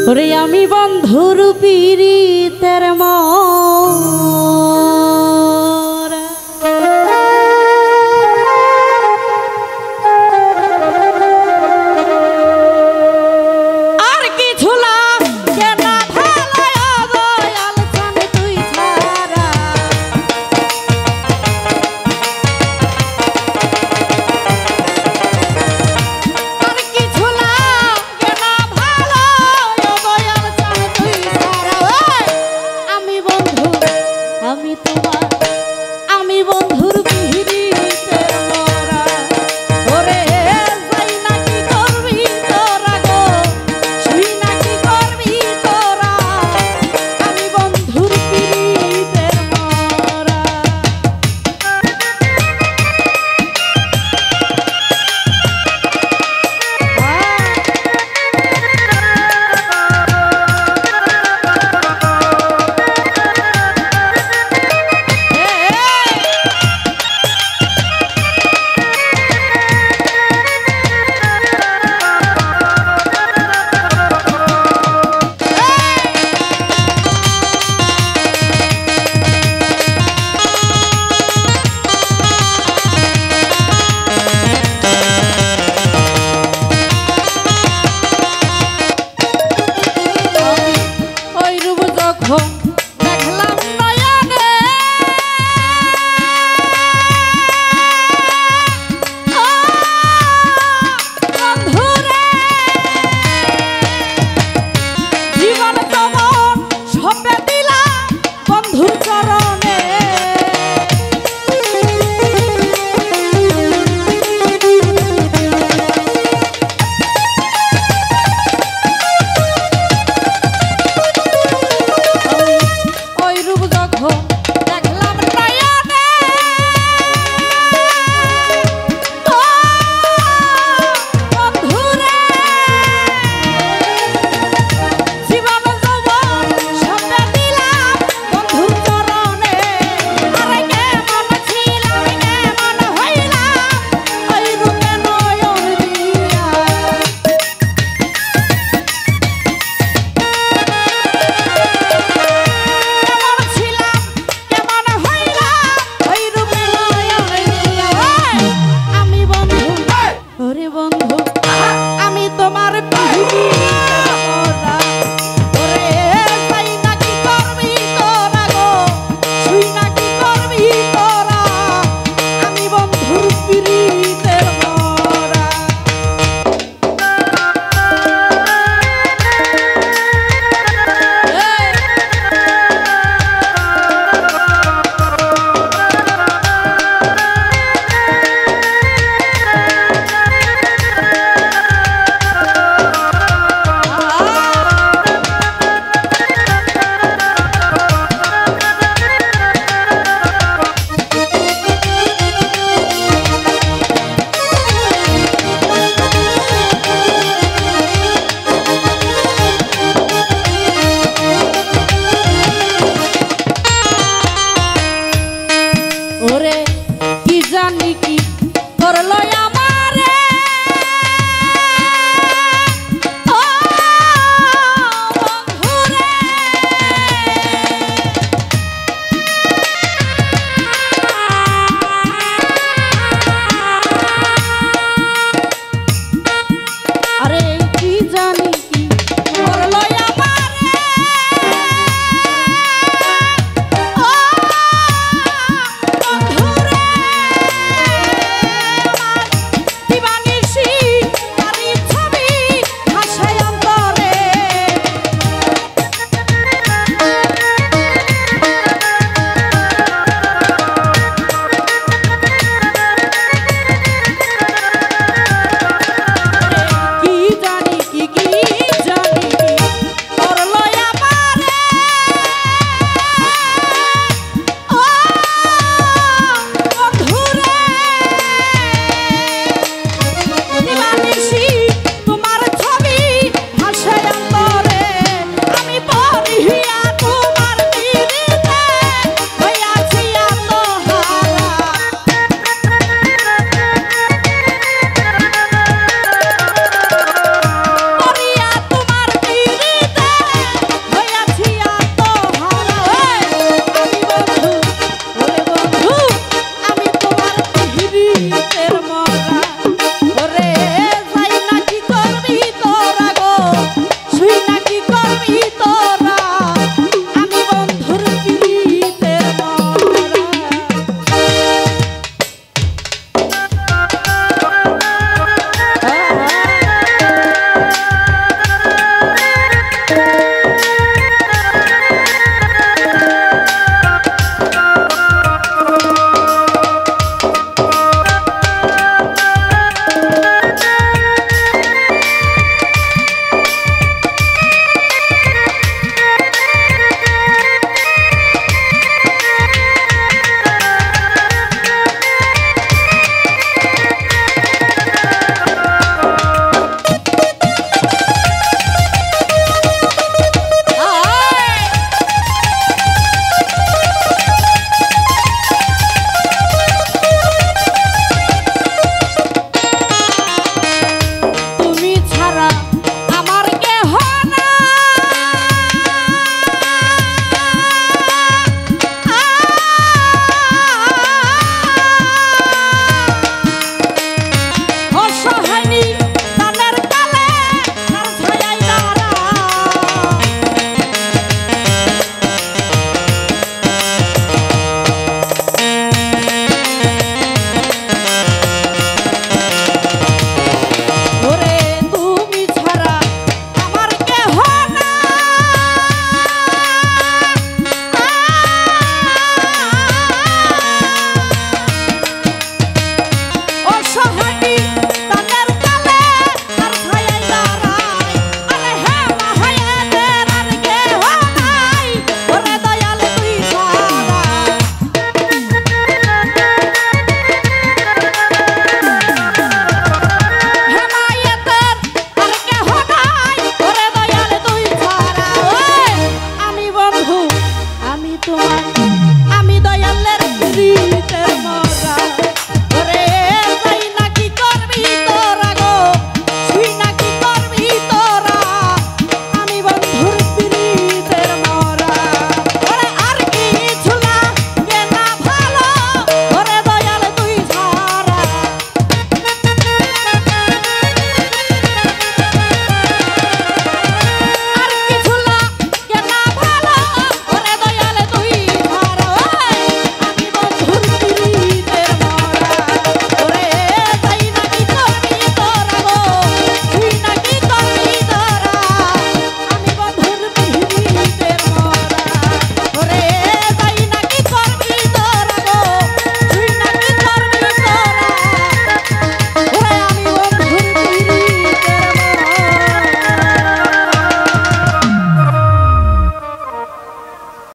ওরে আমি বন্ধুর পীড়িতের মরা আর কিছু লাগে না ভালো দয়াল চান তুই ছাড়া আর কিছু লাগে না ভালো দয়াল চান তুই ছাড়া আমি বন্ধু আমি তোমার আমি বন্ধুর পীড়িতের মরা ওরে যাই নাকি করবি তোরা গো শুই নাকি করবি তোরা আমি বন্ধুর পীড়িতের মরা ওই রূপ যখন দেখলাম নয়নে ও বন্ধুরে জীবন তোমার সপে দিলাম বন্ধুর চরণে ওই রূপ যখন দেখলাম নয়নে ও বন্ধুরে জীবন যৌবন সপে দিলাম বন্ধুর চরণে আরে কেমন ছিলাম কেমন হইলাম ওই রূপে নয়ন দিয়া কেমন ছিলাম কেমন হইলাম ওই রূপে নয়ন দিয়া আমি বন্ধু ওরে বন্ধু আমি তোমার পীড়িতের